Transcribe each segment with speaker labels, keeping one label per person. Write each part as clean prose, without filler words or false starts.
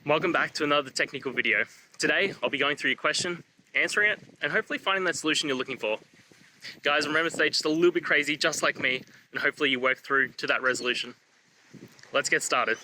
Speaker 1: Welcome back to another technical video. Today, I'll be going through your question, answering it, and hopefully finding that solution you're looking for. Guys, remember to stay just a little bit crazy, just like me, and hopefully you work through to that resolution. Let's get started.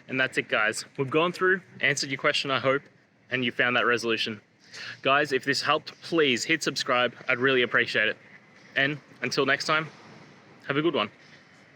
Speaker 1: And that's it, guys. We've gone through, answered your question, I hope, and you found that resolution. Guys, if this helped, please hit subscribe. I'd really appreciate it. And until next time, have a good one.